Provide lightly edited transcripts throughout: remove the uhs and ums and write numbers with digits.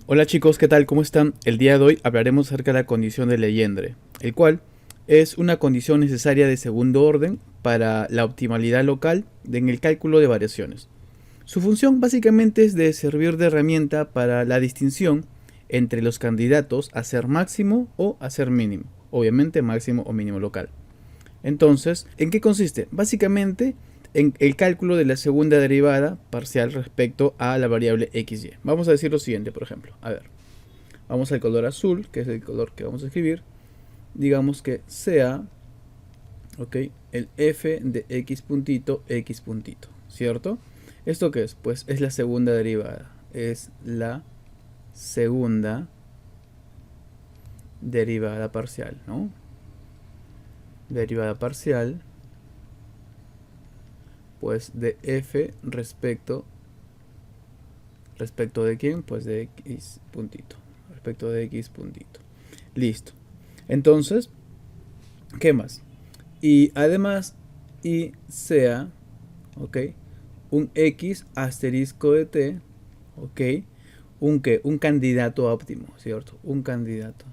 Hola chicos, ¿qué tal? ¿Cómo están? El día de hoy hablaremos acerca de la condición de Legendre, el cual es una condición necesaria de segundo orden para la optimalidad local en el cálculo de variaciones. Su función básicamente es de servir de herramienta para la distinción entre los candidatos a ser máximo o a ser mínimo, obviamente máximo o mínimo local. Entonces, ¿en qué consiste? Básicamente en el cálculo de la segunda derivada parcial respecto a la variable xy. Vamos a decir lo siguiente, por ejemplo. A ver, vamos al color azul, que es el color que vamos a escribir. Digamos que sea, ok, el f de x puntito, ¿cierto? ¿Esto qué es? Pues es la segunda derivada. Es la segunda derivada parcial, ¿no? Derivada parcial, pues de f respecto de quién, pues de x puntito, respecto de x puntito. Listo. Entonces, ¿qué más? Y además, y sea, ok, un x asterisco de t, ok, un qué, un candidato óptimo, ¿cierto? Un candidato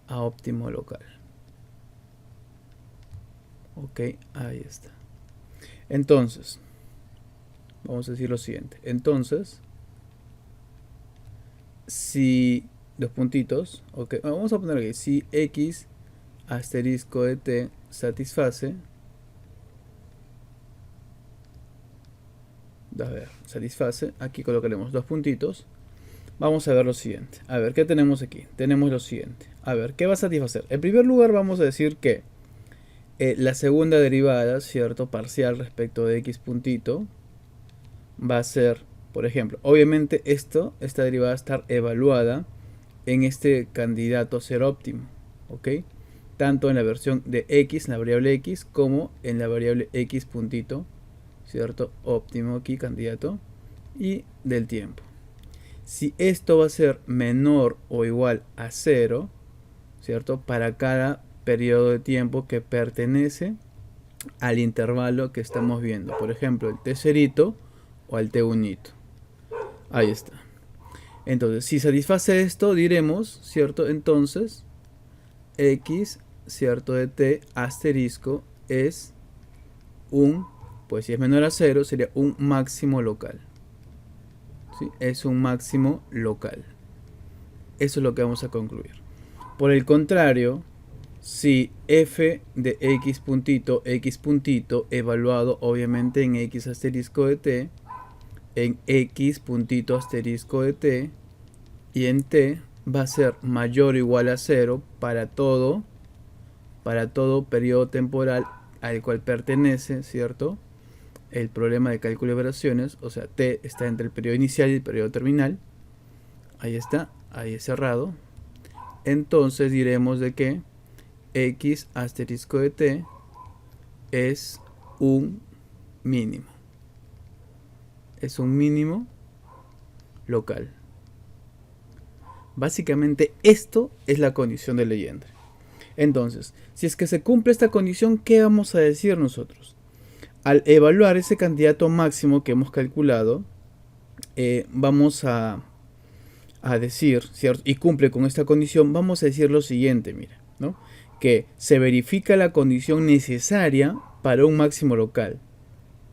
a óptimo local. Ok, ahí está. Entonces, vamos a decir lo siguiente. Entonces, si dos puntitos, ok, vamos a poner aquí, si x asterisco de t satisface, aquí colocaremos dos puntitos. Vamos a ver lo siguiente. A ver, ¿qué tenemos aquí? Tenemos lo siguiente. A ver, ¿qué va a satisfacer? En primer lugar, vamos a decir que la segunda derivada, ¿cierto? Parcial respecto de x puntito va a ser, por ejemplo, obviamente esta derivada va a estar evaluada en este candidato a ser óptimo, ¿ok? Tanto en la versión de x, en la variable x, como en la variable x puntito, ¿cierto? Óptimo aquí, candidato, y del tiempo. Si esto va a ser menor o igual a 0, ¿cierto? Para cada periodo de tiempo que pertenece al intervalo que estamos viendo. Por ejemplo, el t0 o al t1. Ahí está. Entonces, si satisface esto, diremos, ¿cierto? Entonces, x, ¿cierto? De t asterisco es un, pues si es menor a 0, sería un máximo local. ¿Sí? Es un máximo local. Eso es lo que vamos a concluir. Por el contrario, si f de x puntito, evaluado obviamente en x asterisco de t, en x puntito asterisco de t y en t va a ser mayor o igual a 0 para todo periodo temporal al cual pertenece, ¿cierto? El problema de cálculo de variaciones, o sea, t está entre el periodo inicial y el periodo terminal. Ahí está, ahí es cerrado. Entonces diremos de que x asterisco de t es un mínimo. Es un mínimo local. Básicamente esto es la condición de Legendre. Entonces, si es que se cumple esta condición, ¿qué vamos a decir nosotros? Al evaluar ese candidato máximo que hemos calculado, vamos a decir, ¿cierto? Y cumple con esta condición, vamos a decir lo siguiente, mira, ¿no? Que se verifica la condición necesaria para un máximo local,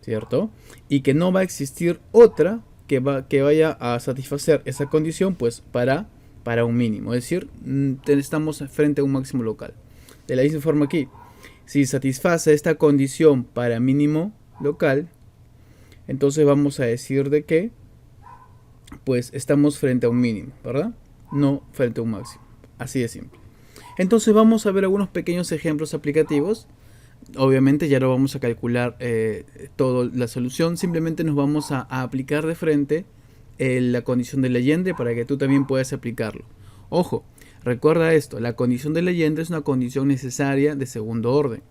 ¿cierto? Y que no va a existir otra que vaya a satisfacer esa condición, pues para un mínimo, es decir, estamos frente a un máximo local. De la misma forma aquí, si satisface esta condición para mínimo local, entonces vamos a decir de que pues estamos frente a un mínimo, ¿verdad? No frente a un máximo, así de simple. Entonces vamos a ver algunos pequeños ejemplos aplicativos. Obviamente ya no vamos a calcular toda la solución, simplemente nos vamos a aplicar de frente la condición de Legendre para que tú también puedas aplicarlo. Ojo, recuerda esto, la condición de Legendre es una condición necesaria de segundo orden.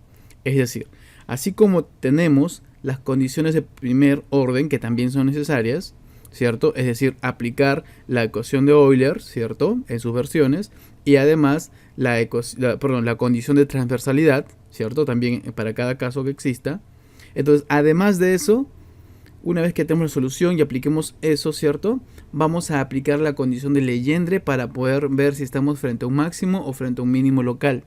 Es decir, así como tenemos las condiciones de primer orden que también son necesarias, ¿cierto? Es decir, aplicar la ecuación de Euler, ¿cierto? En sus versiones. Y además la condición de transversalidad, ¿cierto? También para cada caso que exista. Entonces, además de eso, una vez que tenemos la solución y apliquemos eso, ¿cierto? Vamos a aplicar la condición de Legendre para poder ver si estamos frente a un máximo o frente a un mínimo local.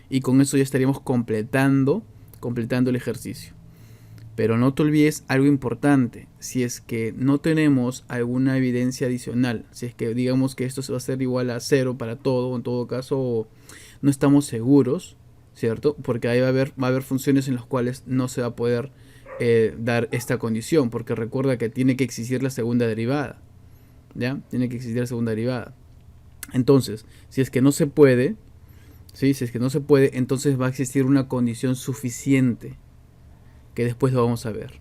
Y con eso ya estaríamos completando el ejercicio. Pero no te olvides algo importante. Si es que no tenemos alguna evidencia adicional, si es que digamos que esto se va a ser igual a 0 para todo, en todo caso no estamos seguros, ¿cierto? Porque ahí va a haber funciones en las cuales no se va a poder dar esta condición, porque recuerda que tiene que existir la segunda derivada, ¿ya? Tiene que existir la segunda derivada. Entonces, si es que no se puede, ¿sí? Si es que no se puede, entonces va a existir una condición suficiente, que después lo vamos a ver,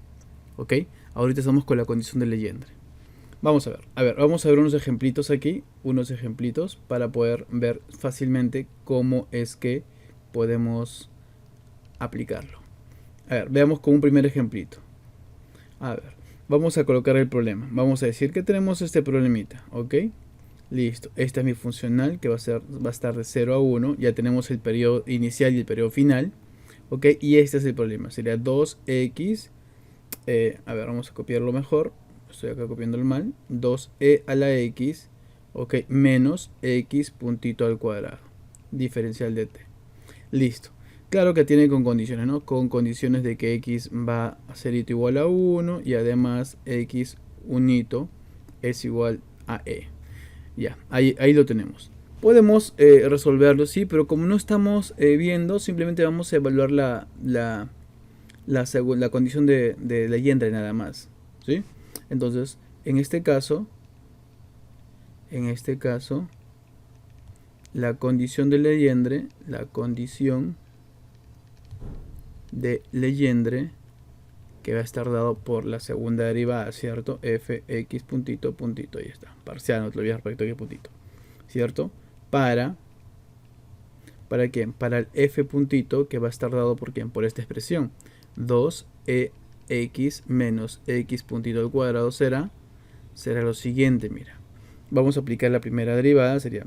¿ok? Ahorita estamos con la condición de Legendre. Vamos a ver, vamos a ver unos ejemplitos aquí, unos ejemplitos para poder ver fácilmente cómo es que podemos aplicarlo. A ver, veamos con un primer ejemplito. A ver, vamos a colocar el problema. Vamos a decir que tenemos este problemita, ¿ok? Listo, esta es mi funcional que va a estar de 0 a 1. Ya tenemos el periodo inicial y el periodo final, ¿ok? Y este es el problema, sería 2x, a ver, vamos a copiarlo mejor. Estoy acá copiando el mal. 2e a la x, ok, menos x puntito al cuadrado, diferencial de t. Listo. Claro que tiene con condiciones, ¿no? Con condiciones de que x va a ser igual a 1 y además x unito es igual a e. Ya, ahí lo tenemos. Podemos resolverlo, sí, pero como no estamos viendo, simplemente vamos a evaluar la condición de Legendre nada más, ¿sí? Entonces, en este caso, la condición de Legendre, que va a estar dado por la segunda derivada, ¿cierto? Fx puntito, puntito, ahí está. Parcial, no te olvides respecto a qué puntito, ¿cierto? ¿Para quién? Para el f puntito, que va a estar dado por quién? Por esta expresión. 2ex menos x puntito al cuadrado será lo siguiente, mira. Vamos a aplicar la primera derivada, sería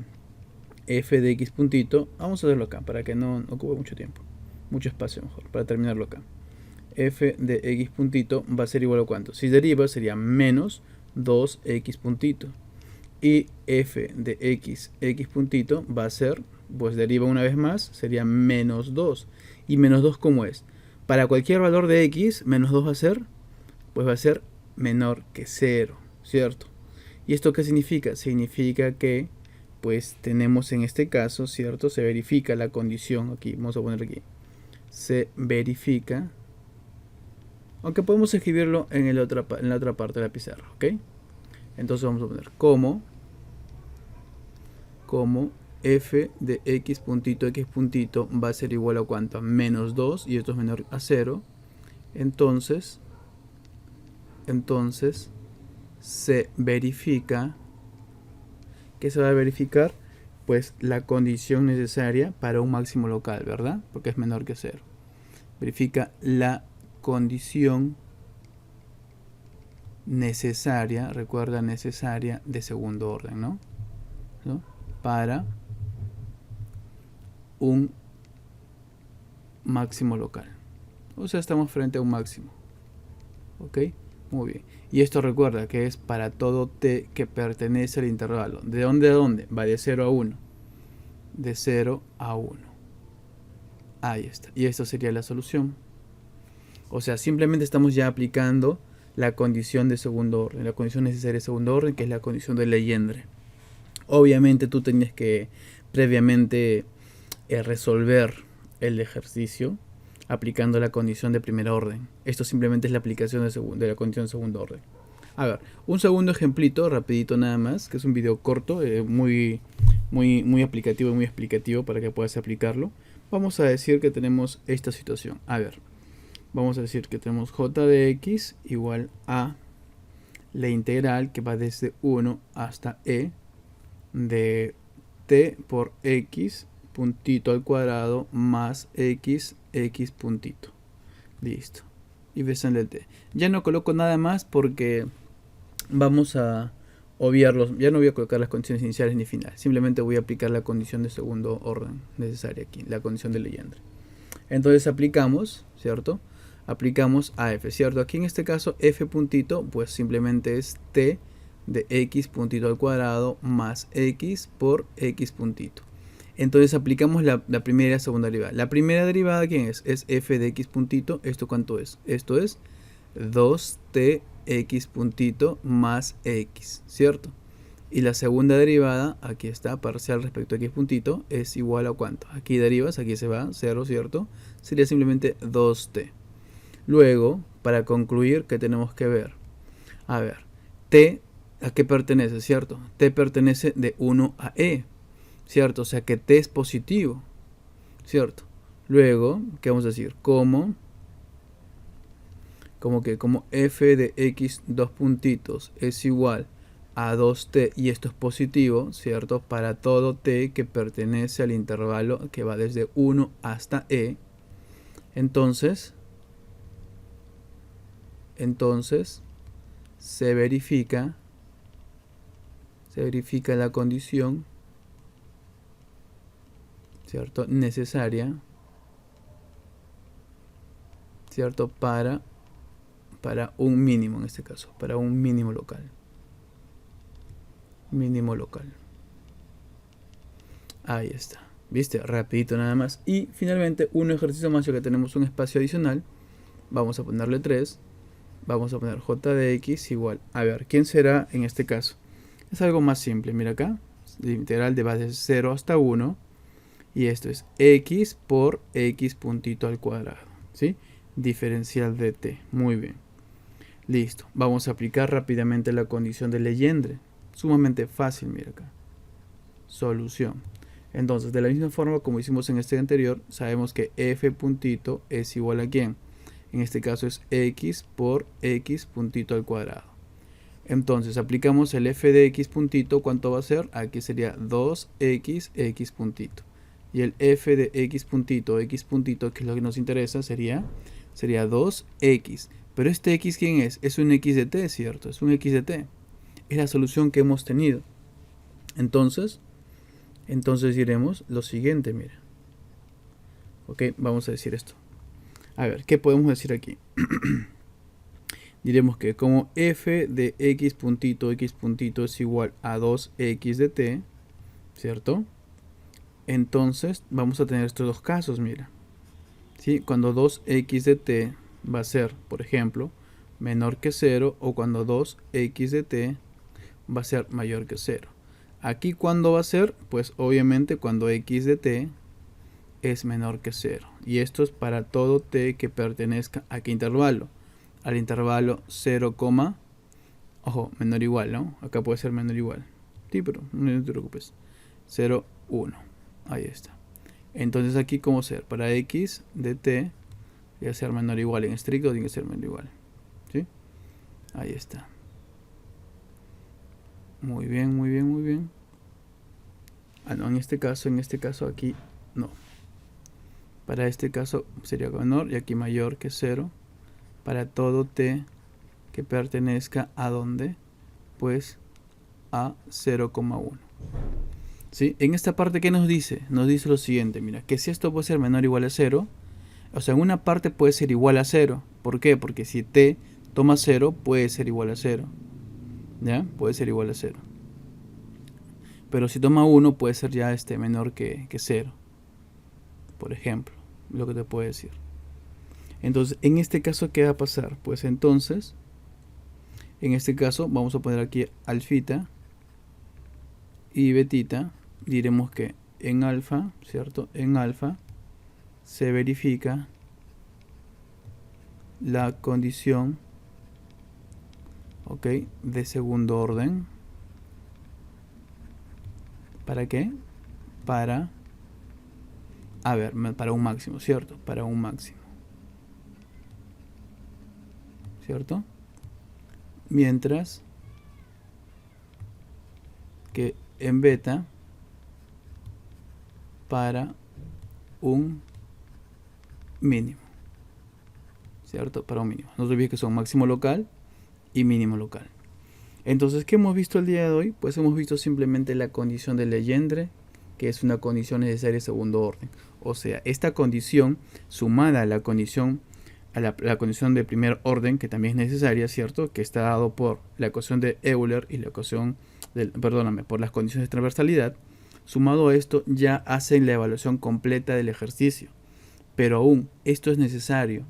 f de x puntito. Vamos a hacerlo acá, para que no ocupe mucho tiempo. Mucho espacio mejor, para terminarlo acá. F de x puntito va a ser igual a ¿cuánto? Si deriva sería menos 2x puntito. Y f de x puntito va a ser, pues deriva una vez más, sería menos 2. ¿Y menos 2 cómo es? Para cualquier valor de x, menos 2 va a ser, pues va a ser menor que 0, ¿cierto? ¿Y esto qué significa? Significa que, pues tenemos en este caso, ¿cierto? Se verifica la condición, aquí, vamos a poner aquí. Se verifica, aunque podemos escribirlo en la otra parte de la pizarra, ¿ok? Entonces vamos a poner como f de x puntito va a ser igual a ¿cuánto? A menos 2, y esto es menor a 0. Entonces se verifica, ¿qué se va a verificar? Pues la condición necesaria para un máximo local, ¿verdad? Porque es menor que 0. Verifica la condición necesaria, recuerda, necesaria de segundo orden, ¿no? Para un máximo local. O sea, estamos frente a un máximo. ¿Ok? Muy bien. Y esto recuerda que es para todo t que pertenece al intervalo. ¿De dónde a dónde? Va de 0 a 1. De 0 a 1. Ahí está. Y esto sería la solución. O sea, simplemente estamos ya aplicando la condición de segundo orden, la condición necesaria de segundo orden, que es la condición de Legendre. Obviamente tú tenías que previamente resolver el ejercicio aplicando la condición de primer orden. Esto simplemente es la aplicación de la condición de segundo orden. A ver, un segundo ejemplito, rapidito nada más, que es un video corto, muy aplicativo y muy explicativo para que puedas aplicarlo. Vamos a decir que tenemos esta situación. A ver, vamos a decir que tenemos j de x igual a la integral que va desde 1 hasta e de t por x puntito al cuadrado más x puntito. Listo. Y versión del t. Ya no coloco nada más porque vamos a obviarlos, ya no voy a colocar las condiciones iniciales ni finales, simplemente voy a aplicar la condición de segundo orden necesaria aquí, la condición de Legendre. Entonces aplicamos, ¿cierto? Aplicamos a f, ¿cierto? Aquí en este caso f puntito, pues simplemente es t de x puntito al cuadrado más x por x puntito. Entonces aplicamos la primera y la segunda derivada. La primera derivada, ¿quién es? Es f de x puntito. ¿Esto cuánto es? Esto es 2t x puntito más x, ¿cierto? Y la segunda derivada, aquí está, parcial respecto a x puntito, es igual a ¿cuánto? Aquí derivas, aquí se va, 0, ¿cierto? Sería simplemente 2t. Luego, para concluir, ¿qué tenemos que ver? A ver, t, ¿a qué pertenece, cierto? T pertenece de 1 a e, ¿cierto? O sea que t es positivo, ¿cierto? Luego, ¿qué vamos a decir? Como f de x dos puntitos es igual a 2t y esto es positivo, ¿cierto? Para todo t que pertenece al intervalo que va desde 1 hasta e, entonces se verifica la condición, ¿cierto? Necesaria, ¿cierto? Para un mínimo, en este caso, para un mínimo local. Mínimo local. Ahí está. ¿Viste? Rapidito nada más. Y finalmente, un ejercicio más, ya que tenemos un espacio adicional. Vamos a ponerle 3. Vamos a poner j de x igual. A ver, ¿quién será en este caso? Es algo más simple. Mira acá. La integral de base 0 hasta 1. Y esto es x por x puntito al cuadrado. ¿Sí? Diferencial de t. Muy bien. Listo. Vamos a aplicar rápidamente la condición de Legendre. Sumamente fácil, mira acá. Solución. Entonces, de la misma forma como hicimos en este anterior, sabemos que f puntito es igual a ¿quién? En este caso es x por x puntito al cuadrado. Entonces, aplicamos el f de x puntito, ¿cuánto va a ser? Aquí sería 2x x puntito. Y el f de x puntito, que es lo que nos interesa, sería 2x. Pero este x, ¿quién es? Es un x de t, ¿cierto? Es un x de t. Es la solución que hemos tenido. Entonces diremos lo siguiente, mira. Ok, vamos a decir esto. A ver, ¿qué podemos decir aquí? Diremos que como f de x puntito es igual a 2x de t, ¿cierto? Entonces vamos a tener estos dos casos, mira. ¿Sí? Cuando 2x de t va a ser, por ejemplo, menor que 0, o cuando 2x de t va a ser mayor que 0. Aquí, ¿cuándo va a ser? Pues obviamente cuando x de t es menor que 0. Y esto es para todo t que pertenezca a qué intervalo. Al intervalo 0, ojo, menor o igual, ¿no? Acá puede ser menor o igual. Sí, pero no te preocupes. 0, 1. Ahí está. Entonces aquí, ¿cómo ser? Para x de t, debe ser menor o igual. En estricto tiene que ser menor o igual. ¿Sí? Ahí está. Muy bien, muy bien, muy bien. Ah, no, en este caso aquí no. Para este caso sería menor y aquí mayor que 0. Para todo t que pertenezca a ¿dónde? Pues a 0,1. ¿Sí? En esta parte, ¿qué nos dice? Nos dice lo siguiente, mira, que si esto puede ser menor o igual a 0, o sea, en una parte puede ser igual a 0. ¿Por qué? Porque si t toma 0, puede ser igual a 0. ¿Ya? Puede ser igual a 0. Pero si toma 1, puede ser ya menor que 0. Por ejemplo, lo que te puedo decir. Entonces, en este caso, ¿qué va a pasar? Pues entonces, en este caso, vamos a poner aquí alfita y betita. Diremos que en alfa, ¿cierto? En alfa se verifica la condición, ¿ok? De segundo orden. ¿Para qué? Para un máximo, ¿cierto? Para un máximo. ¿Cierto? Mientras que en beta para un mínimo. ¿Cierto? Para un mínimo. No se olvide que son máximo local y mínimo local. Entonces, ¿qué hemos visto el día de hoy? Pues hemos visto simplemente la condición de Legendre, que es una condición necesaria de segundo orden. O sea, esta condición sumada a la condición la condición de primer orden, que también es necesaria, ¿cierto? Que está dado por la ecuación de Euler y la ecuación por las condiciones de transversalidad. Sumado a esto, ya hacen la evaluación completa del ejercicio. Pero aún, esto es necesario.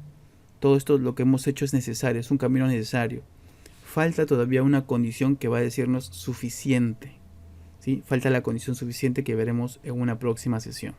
Todo esto, lo que hemos hecho es necesario, es un camino necesario. Falta todavía una condición que va a decirnos suficiente. ¿Sí? Falta la condición suficiente que veremos en una próxima sesión.